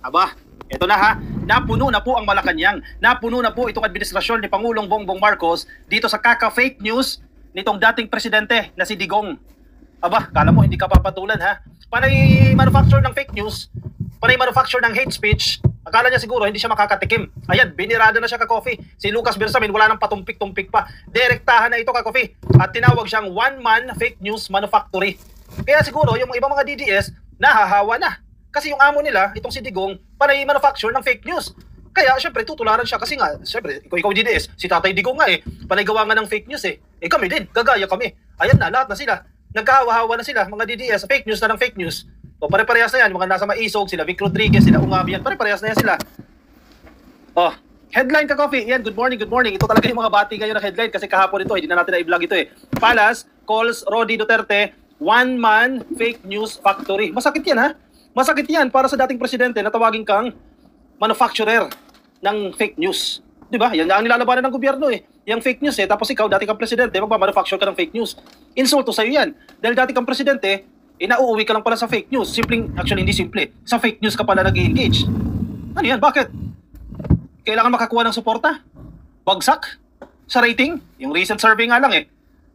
Aba, eto na ha. Napuno na po ang Malacanang. Napuno na po itong administrasyon ni Pangulong Bongbong Marcos dito sa kaka-fake news nitong dating presidente na si Digong. Aba, kala mo hindi ka papatulan ha. Panay manufacture ng fake news, panay manufacture ng hate speech. Akala niya siguro hindi siya makakatikim. Ayan, binirada na siya ka-coffee. Si Lucas Bersamin wala nang patumpik-tumpik pa. Direktahan na ito ka-coffee. At tinawag siyang one-man fake news manufactory. Kaya siguro yung ibang mga DDS nahahawa na. Kasi yung amo nila, itong si Digong, panay manufacture ng fake news. Kaya syempre tutularan siya kasi nga, syempre ikaw DDS, si Tatay Digong nga panay gawa nga ng fake news kami din, gagaya kami. Ayan na, lahat na sila. Nagkahawa-hawa na sila, mga DDS, fake news na ng fake news. O pare-parehas na yan, mga nasa Maisog, sila Vic Rodriguez, sila Ungabi yan, pare-parehas na yan sila. Oh, headline ka coffee. Yan, good morning, good morning. Ito talaga yung mga bati ngayon na headline kasi kahapon ito, hindi na natin na-i-vlog ito Palas calls Rodi Duterte one-man fake news factory. Masakit yan ha? Masakit yan para sa dating presidente na tawagin kang manufacturer ng fake news. Di ba? Yan ang nilalabanan ng gobyerno Yung fake news tapos ikaw, dati kang presidente, magmamanufacture ka ng fake news. Insulto sa'yo yan. Dahil dati kang presidente, nauuwi ka lang pala sa fake news. Actually hindi simple. Sa fake news ka pala nag-i-engage. Ano yan? Bakit? Kailangan makakuha ng suporta? Bagsak? Sa rating? Yung recent survey nga lang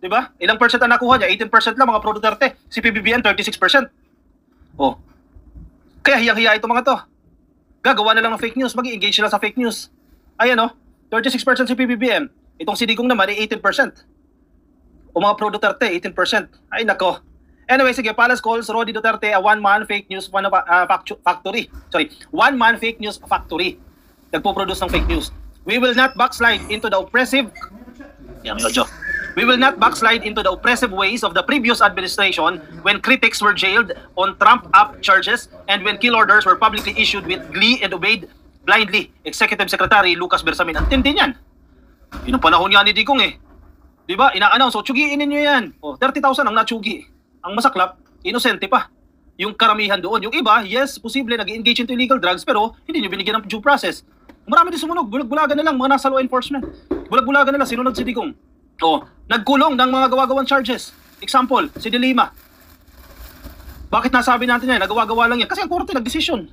Di ba? Ilang percent ang nakuha niya? 18% lang mga pro Duterte. Si PBBM 36%. Oh. Kaya hiyang-hiya itong mga to. Gagawa na lang ng fake news, mag-i-engage sila sa fake news. Ayan 36% si PBBM. Itong si Digong naman 18%. O mga pro Duterte, 18%. Ay nako. Anyway, sige, Palace calls Rodi Duterte a one-man fake news factory. Sorry, one-man fake news factory. Nagpo-produce ng fake news. We will not backslide into the oppressive We will not backslide into the oppressive ways of the previous administration when critics were jailed on Trump-up charges and when kill orders were publicly issued with glee and obeyed blindly. Executive Secretary Lucas Bersamin. Ang tindi niyan. Yun ang panahon nga ni Digong Di ba? Ina-announce, tsugiin ninyo yan. 30,000 ang natsugi. Ang masaklap, inosente pa. Yung karamihan doon. Yung iba, yes, posible nag-engage into illegal drugs pero hindi nyo binigyan ng due process. Marami din sumunog. Bulag-bulagan na lang mga nasa law enforcement. Bulag-bulagan na lang, sinunod si Digong. Nagkulong ng mga gawa-gawang charges. Example, si De Lima. Bakit nasabi natin yan? Nagawa-gawa lang yan. Kasi ang korte nagdesisyon.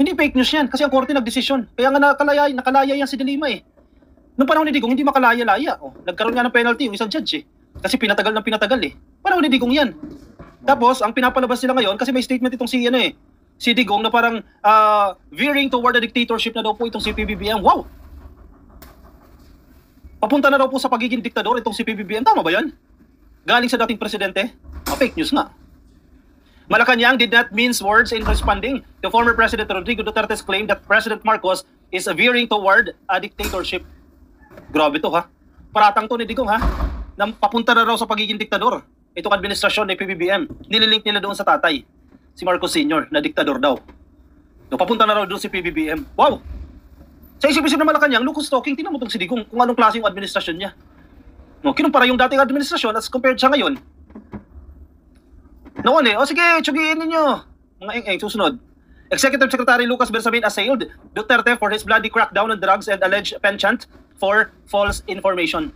Hindi fake news yan. Kasi ang korte nagdesisyon. Kaya nga nakalaya yan si De Lima Noong panahon ni Digong, hindi makalaya-laya. Nagkaroon nga ng penalty yung isang judge Kasi pinatagal ng pinatagal Panahon ni Digong yan. Tapos, ang pinapalabas nila ngayon, kasi may statement itong si Digong na parang veering toward the dictatorship na daw po itong si PBBM. Wow! Papunta na daw po sa pagiging diktador itong si PBBM. Tama ba yan? Galing sa dating presidente? Fake news nga. Malacanang did not mince words in responding to former President Rodrigo Duterte's claim that President Marcos is veering toward a dictatorship. Grabe to ha. Paratang to ni Digong ha. Nang papunta na raw sa pagiging diktador itong administrasyon ni PBBM. Nililink nila doon sa tatay, si Marcos Sr. na diktador daw. Papunta na raw doon si PBBM. Wow! Sa isip-isip na Malacanang, Lucas talking, tingnan mo itong si Digong kung anong klase yung administrasyon niya. Kinumpara yung dating administrasyon as compared sa ngayon. Noon sige, tsugiin ninyo. Mga susunod. Executive Secretary Lucas Bersamin assailed Duterte for his bloody crackdown on drugs and alleged penchant for false information.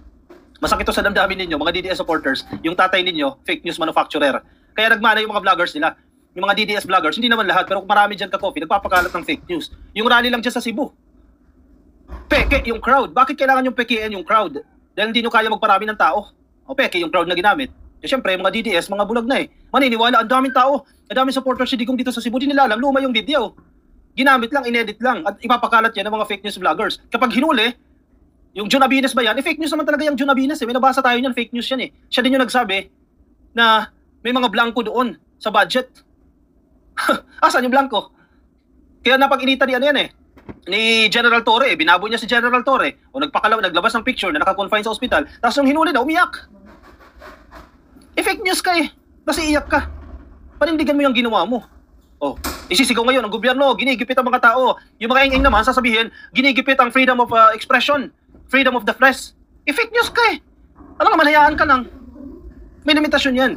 Masakit to sa damdamin ninyo, mga DDS supporters, yung tatay ninyo, fake news manufacturer. Kaya nagmana yung mga vloggers nila. Yung mga DDS vloggers, hindi naman lahat, pero marami dyan ka-coffee, nagpapakalat ng fake news. Yung rally lang dyan sa Cebu. Peke yung crowd. Bakit kailangan yung pekein yung crowd? Dahil hindi nyo kaya magparami ng tao. Peke yung crowd na ginamit. Siyempre, mga DDS, mga bulag na Maniniwala, ang daming tao. Ang daming supporters si Digong dito sa Cebu. Di nila alam, luma yung video. Ginamit lang, inedit lang. At ipapakalat yan ng mga fake news vloggers. Kapag hinuli, yung Jun Abines ba yan? Fake news naman talaga yung Jun Abines May nabasa tayo niyan, fake news yan Siya din yung nagsabi na may mga blanco doon sa budget. Asan yung blanco? Kaya napag-inita ni ni General Torre, binabo niya si General Torre naglabas ng picture na naka-confine sa ospital, tapos nung hinuli na, umiyak. Fake news ka kasi iyak ka. Panindigan mo yung ginawa mo. Isisigaw ngayon ang gobyerno, ginigipit ang mga tao. Yung mga ing-ing naman sasabihin, ginigipit ang freedom of expression, freedom of the press. Fake news ka Alam nga, manayaan ka lang. May limitasyon yan.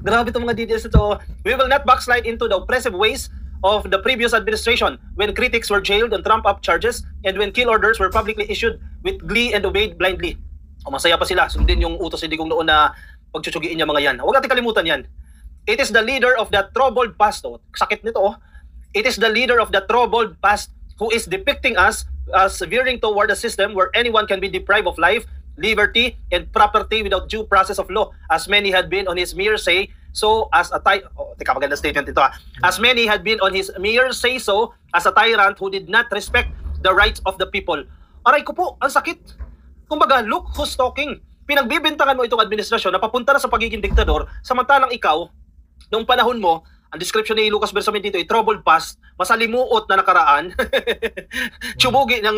Grabe itong mga DDS ito. We will not backslide into the oppressive ways of the previous administration when critics were jailed on Trump-up charges and when kill orders were publicly issued with glee and obeyed blindly. Masaya pa sila. Sundin yung utos ni Digong noon na pagtsusugiin niya mga yan. Huwag natin kalimutan yan. It is the leader of the troubled past. Oh, sakit nito. Oh. It is the leader of the troubled past who is depicting us as veering toward a system where anyone can be deprived of life, liberty, and property without due process of law, as many had been on his mere say so as a maganda statement ito. As many had been on his mere say so as a tyrant who did not respect the rights of the people. Aray ko po, ang sakit. Kumbaga, look who's talking. Pinagbibintangan mo itong administrasyon na papunta na sa pagiging diktador, samantalang ikaw, noong panahon mo, ang description ni Lucas Bersamin dito ay troubled past, masalimuot na nakaraan, tsumugi ng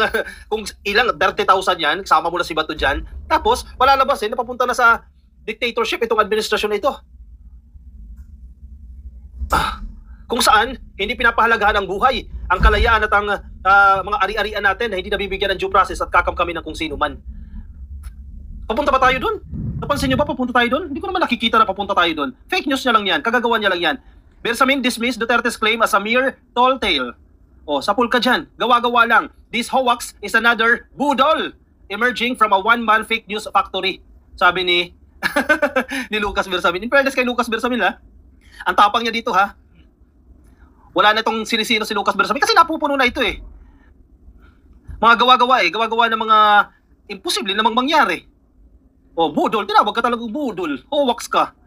kung ilang 30,000 yan, kasama mo na si Bato dyan, tapos wala labas napapunta na sa dictatorship itong administrasyon na ito. Kung saan, hindi pinapahalagahan ang buhay, ang kalayaan at ang mga ari-arian natin na hindi nabibigyan ng due process at kakamkami ng kung sino man. Papunta ba tayo doon? Napansin nyo ba papunta tayo doon? Hindi ko naman nakikita na papunta tayo doon. Fake news niya lang yan, kagagawa niya lang yan. Bersamin dismissed Duterte's claim as a mere tall tale. O, sapul ka dyan, gawa-gawa lang. This hoax is another budol emerging from a one-man fake news factory. Sabi ni ni Lucas Bersamin. In fairness kay Lucas Bersamin ang tapang niya dito wala na itong sinisino si Lucas Bersamin kasi napupuno na ito mga gawa-gawa ng mga imposible namang mangyari. O budol, tinawag ka talagang budol, hoax ka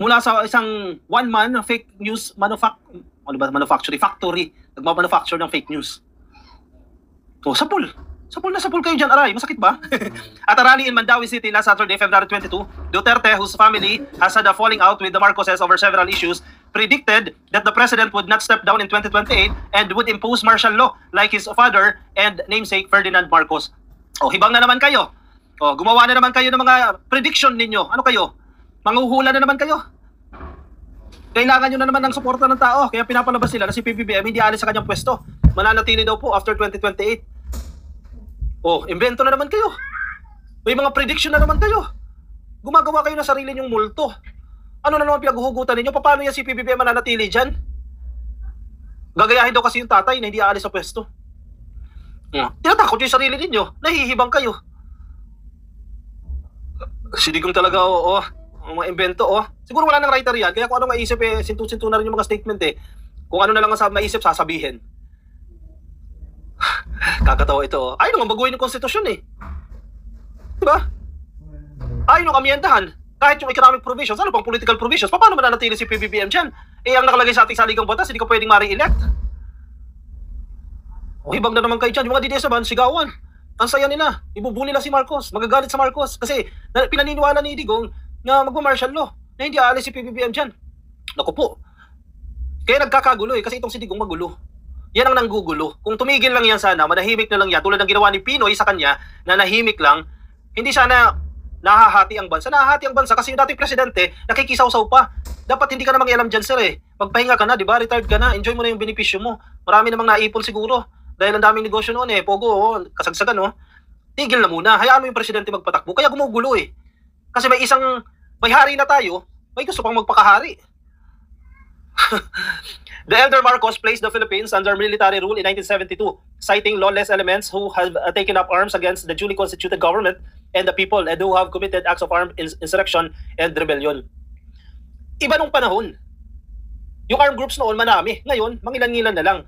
mula sa isang one-man fake news manufacturing factory, nagmamanufacture ng fake news. O sapul na sapul kayo dyan, aray, masakit ba? At a rally in Mandawi City last Saturday, February 22, Duterte, whose family has had a falling out with the Marcoses over several issues, predicted that the president would not step down in 2028 and would impose martial law like his father and namesake Ferdinand Marcos. O, hibang na naman kayo. O, gumawa na naman kayo ng mga prediction ninyo. Ano kayo? Manghuhula na naman kayo. Kailangan nyo na naman ng suporta ng tao. Kaya pinapalabas sila na si PBBM hindi alis sa kanyang pwesto. Mananatili daw po after 2028. Oh, invento na naman kayo. May mga prediction na naman kayo. Gumagawa kayo ng sarili nyong multo. Ano na naman pinaghuhugutan ninyo? Paano yan si PBBM mananatili dyan? Gagayahin daw kasi yung tatay na hindi aalis sa pwesto. Tinatakot yung sarili ninyo. Nahihibang kayo. Sidigong talaga, ang mga invento, Siguro wala nang writer yan. Kaya kung ano maisip, sintu-sintu na rin yung mga statement, Kung ano na lang ang maisip, sasabihin. Kakatawa ito. Ayaw naman baguhin yung konstitusyon Diba? Ayaw nung amyendahan. Kahit yung economic provisions, ano pang political provisions, paano mananatili si PBBM dyan? Ang nakalagay sa ating saligang batas, hindi ka pwedeng ma-re-elect. Ibang na naman kayo dyan. Yung mga DDS naman, sigawan. Ang saya nila. Ibubuli na si Marcos. Magagalit sa Marcos. Kasi pinaniniwala ni Digong na magma-martial law. Na hindi aalis si PBBM dyan. Naku po. Kaya nagkakagulo kasi itong si Digong magulo. Yan ang nanggugulo. Kung tumigil lang yan sana, manahimik na lang yan, tulad ng ginawa ni Pinoy sa kanya, na nahimik lang, hindi sana nahahati ang bansa. Nahahati ang bansa kasi yung dating presidente, nakikisaw-saw pa. Dapat hindi ka namang ialam dyan, sir Magpahinga ka na, di ba? Retired ka na, enjoy mo na yung benepisyo mo. Marami namang naipon siguro. Dahil ang daming negosyo noon Pogo, kasagsagan Tigil na muna, hayaan mo yung presidente magpatakbo. Kaya gumugulo Kasi may hari na tayo, may gusto pang magpakahari. The elder Marcos placed the Philippines under military rule in 1972, citing lawless elements who have taken up arms against the duly constituted government and the people and who have committed acts of armed insurrection and rebellion. Iba nung panahon. Yung armed groups noon marami, ngayon mangilan-ngilan na lang.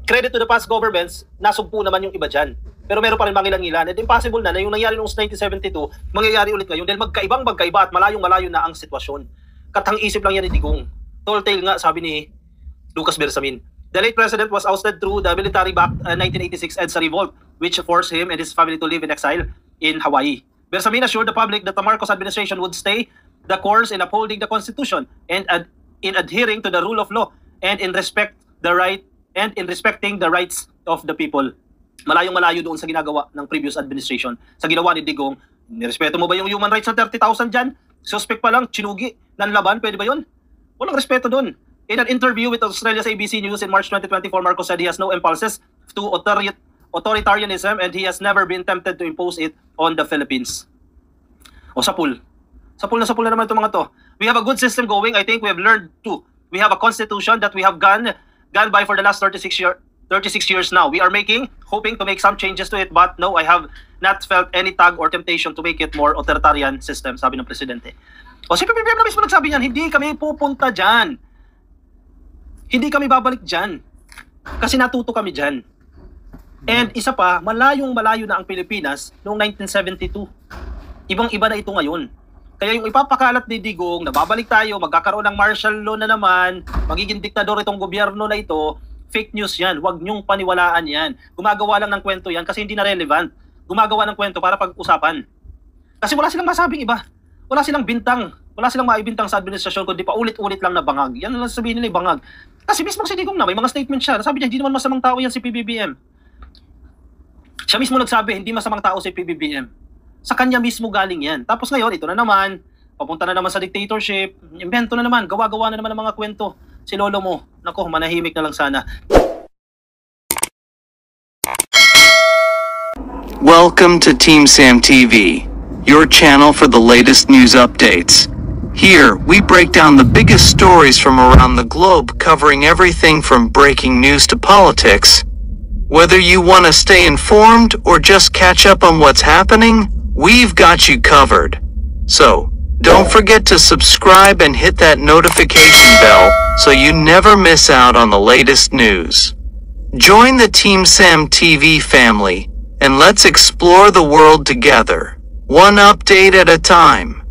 Credit to the past governments, nasugpo naman yung iba dyan. Pero meron pa rin mangilan-ngilan. And impossible na yung nangyari noong 1972, mangyayari ulit ngayon dahil magkaiba at malayong-malayo na ang sitwasyon. Katang isip lang yan ni Digong. Tall tale nga, sabi ni Lucas Bersamin. The late president was ousted through the military-backed 1986 EDSA revolt, which forced him and his family to live in exile in Hawaii. Bersamin assured the public that the Marcos administration would stay the course in upholding the Constitution and in adhering to the rule of law and in respecting the rights of the people. Malayong-malayo doon sa ginagawa ng previous administration. Sa ginawa ni Digong, nirespeto mo ba yung human rights ng 30,000 dyan? Suspect pa lang, chinugi, nanlaban, pwede ba yun? Walang respeto doon. In an interview with Australia's ABC News in March 2024, Marcos said he has no impulses to authoritarianism and he has never been tempted to impose it on the Philippines. O sapul. Sapul na naman itong mga to. We have a good system going. I think we have learned to. We have a constitution that we have gone by for the last 36 years now. We are hoping to make some changes to it, but no, I have not felt any tug or temptation to make it more authoritarian system, sabi ng presidente. O si PBBM na mismo nagsabi niyan, hindi kami pupunta dyan. Hindi kami babalik dyan. Kasi natuto kami dyan. And isa pa, malayo na ang Pilipinas noong 1972. Ibang-iba na ito ngayon. Kaya yung ipapakalat ni Digong, na babalik tayo, magkakaroon ng martial law na naman, magiging diktador itong gobyerno na ito, fake news yan. Huwag niyong paniwalaan yan. Gumagawa lang ng kwento yan kasi hindi na relevant. Gumagawa ng kwento para pag-usapan. Kasi wala silang masabing iba. Wala silang bintang. Wala silang maibintang sa administrasyon kundi pa ulit-ulit lang na bangag. Yan lang sabihin nila bangag. Kasi mismo si Digong na, may mga statement siya. Sabi niya, hindi naman masamang tao yan si PBBM. Siya mismo nagsabi, hindi masamang tao si PBBM. Sa kanya mismo galing yan. Tapos ngayon, ito na naman, papunta na naman sa dictatorship, invento na naman, gawa-gawa na naman ng mga kwento. Si lolo mo, nako, manahimik na lang sana. Welcome to Team Sam TV, your channel for the latest news updates. Here, we break down the biggest stories from around the globe, covering everything from breaking news to politics. Whether you want to stay informed or just catch up on what's happening, we've got you covered. So, don't forget to subscribe and hit that notification bell so you never miss out on the latest news. Join the Team Sam TV family, and let's explore the world together, one update at a time.